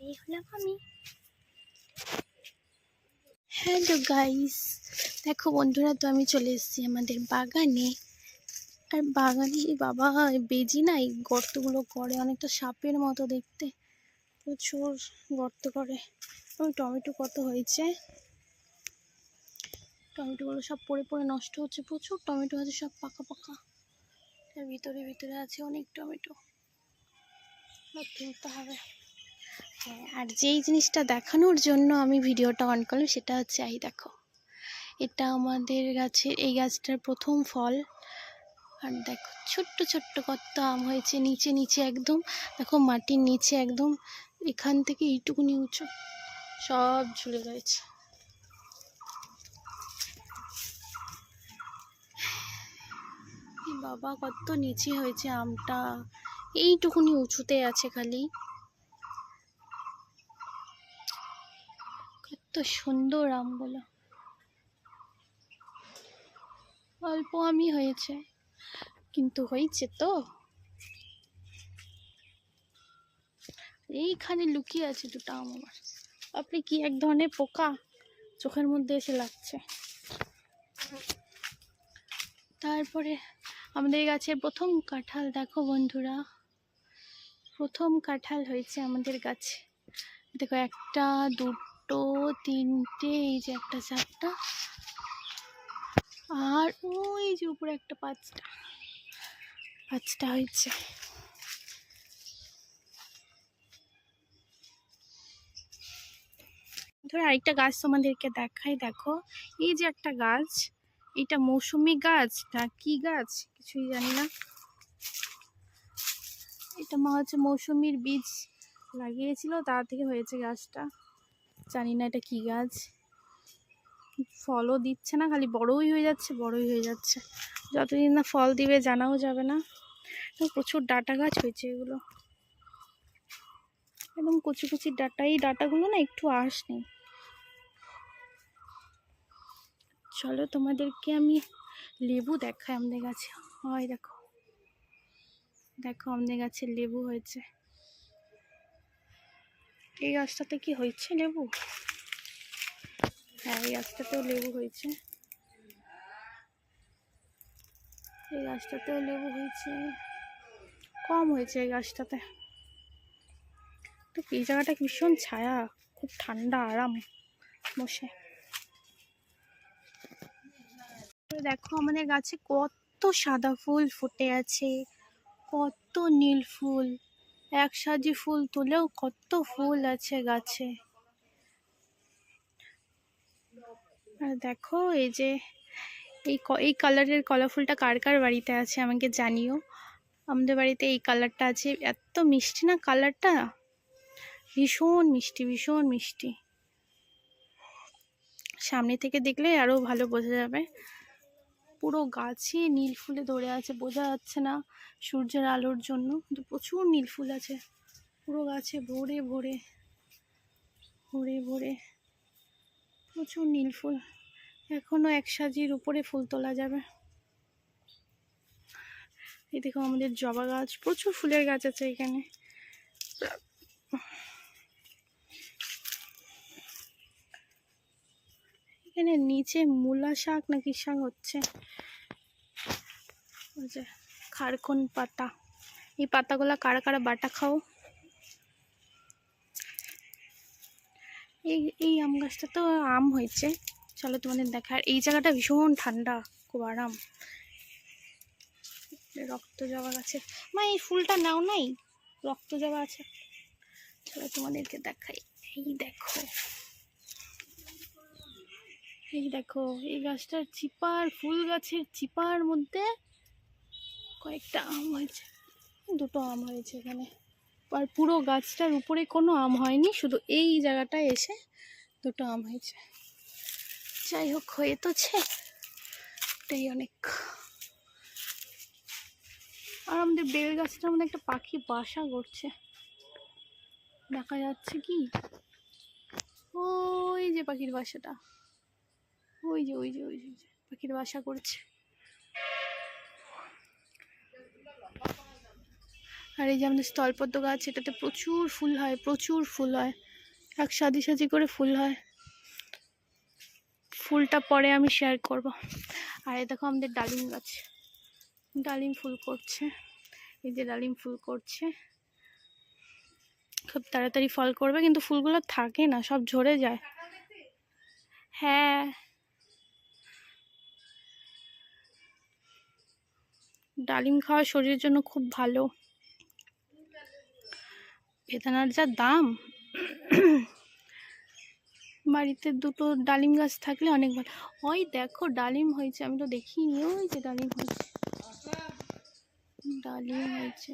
এই হলাম আমি। হ্যালো গাইস, দেখো বন্ধুরা, তো আমি চলে এসেছি আমাদের বাগানে। আর বাগানে বাবা বেজি না এই গর্তগুলো করে, অনেকটা সাপের মতো দেখতে, প্রচুর গর্ত করে। ওই টমেটো কত হয়েছে, টমেটোগুলো সব পড়ে পড়ে নষ্ট হচ্ছে। প্রচুর টমেটো আছে, সব পাকা পাকা। তার ভিতরে ভিতরে আছে অনেক টমেটো, তুলতে হবে। হ্যাঁ, আর যেই জিনিসটা দেখানোর জন্য আমি ভিডিওটা অন করলাম সেটা হচ্ছে এই দেখো, এটা আমাদের গাছের, এই গাছটার প্রথম ফল। আর দেখো ছোট্ট ছোট্ট কত আম হয়েছে, নিচে নিচে একদম, দেখো মাটির নিচে একদম, এখান থেকে এইটুকুনি উঁচু সব ঝুলে রয়েছে। বাবা কত নিচে হয়েছে আমটা, এইটুকুনি উঁচুতে আছে খালি। কত সুন্দর আমগুলো, অল্প আমই হয়েছে কিন্তু হয়েছে তো। এইখানে লুকিয়ে আছে দুটো আম আমার। আপনি কি এক ধরনের পোকা চোখের মধ্যে এসে লাগছে। তারপরে আমাদের গাছের প্রথম কাঁঠাল দেখো বন্ধুরা, প্রথম কাঁঠাল হয়েছে আমাদের গাছে। দেখো একটা, দুটো, তিনটে, এই যে একটা, চারটা, আর ওই যে উপরে একটা, পাঁচটা, পাঁচটা হয়েছে। ধরো আরেকটা গাছ তোমাদেরকে দেখাই, দেখো এই যে একটা গাছ, এটা মৌসুমী গাছ না কি গাছ কিছুই জানি না। এটা মা হচ্ছে মৌসুমীর বীজ লাগিয়েছিল, তার থেকে হয়েছে গাছটা। জানি না এটা কি গাছ, ফলও দিচ্ছে না, খালি বড়ই হয়ে যাচ্ছে বড়ই হয়ে যাচ্ছে। যতদিন না ফল দিবে জানাও যাবে না। প্রচুর ডাটা গাছ হয়েছে এগুলো, একদম কচি কচি ডাটা। এই ডাটাগুলো না একটু আঁশ নেই। চলো তোমাদেরকে আমি লেবু দেখাই আমাদের গাছে। হয় দেখো, দেখো আমাদের গাছে লেবু হয়েছে। এই গাছটাতে কি হয়েছে লেবু? হ্যাঁ, এই গাছটাতেও লেবু হয়েছে, এই গাছটাতেও লেবু হয়েছে, কম হয়েছে এই গাছটাতে। তো এই জায়গাটা ভীষণ ছায়া, খুব ঠান্ডা, আরাম বসে। দেখো আমাদের গাছে কত সাদা ফুল ফুটে আছে, কত নীল ফুল, এক সাজি ফুল তুলেও কত ফুল আছে গাছে। আর দেখো এই যে এই কালারের কলা ফুলটা কার কার বাড়িতে আছে আমাকে জানিও। আমাদের বাড়িতে এই কালারটা আছে, এত মিষ্টি না কালারটা, ভীষণ মিষ্টি, ভীষণ মিষ্টি। সামনে থেকে দেখলে আরো ভালো বোঝা যাবে। পুরো গাছে নীল ফুলে ধরে আছে, বোঝা যাচ্ছে না সূর্যের আলোর জন্য, কিন্তু প্রচুর নীল ফুল আছে পুরো গাছে, ভরে ভরে ভরে ভরে প্রচুর নীল ফুল। এখনো এক সাজির উপরে ফুল তোলা যাবে। এই দেখো আমাদের জবা গাছ, প্রচুর ফুলের গাছ আছে এখানে। এখানে নিচে মূলা শাক নাকি শাক হচ্ছে, ওই যে খারকন পাতা। এই পাতাগুলা কারা কারা বাটা খাও? এই আম গাছটা তো আম হয়েছে, চলো তোমাদের দেখার। এই জায়গাটা ভীষণ ঠান্ডা, খুব আরাম। রক্ত জবা গাছে, মা এই ফুলটা নাও নাই, রক্ত জবা আছে, চলো তোমাদেরকে দেখাই। এই দেখো, এই দেখো এই গাছটার চিপার, ফুল গাছের চিপার মধ্যে কয়েকটা আম হয়েছে, দুটো আম হয়েছে এখানে। আর পুরো গাছটার উপরে কোনো আম হয়নি, শুধু এই জায়গাটায় এসে দুটো আম হয়েছে। যাই হোক, হয়ে তোছে, এটাই অনেক। আর আমাদের বেল গাছটার মধ্যে একটা পাখি বাসা করছে, দেখা যাচ্ছে কি? ওই যে পাখির বাসাটা, ওই যে ওই যে ওই যে পাখির বাসা করছে। আর এই যে আমাদের স্থলপদ্ম গাছ, এটাতে প্রচুর ফুল হয়, প্রচুর ফুল হয়, এক সাজি সাজি করে ফুল হয়। ফুলটা পরে আমি শেয়ার করব। আর এই দেখো আমাদের ডালিম গাছ, ডালিম ফুল করছে, এই যে ডালিম ফুল করছে, খুব তাড়াতাড়ি ফল করবে, কিন্তু ফুলগুলো থাকে না, সব ঝরে যায়। হ্যাঁ, ডালিম খাওয়া শরীরের জন্য খুব ভালো। বেদানার যা দাম, বাড়িতে দুটো ডালিম গাছ থাকলে অনেক ভালো। ওই দেখো ডালিম হয়েছে, আমি তো দেখিনি। ওই যে ডালিম হয়েছে, ডালিম হয়েছে।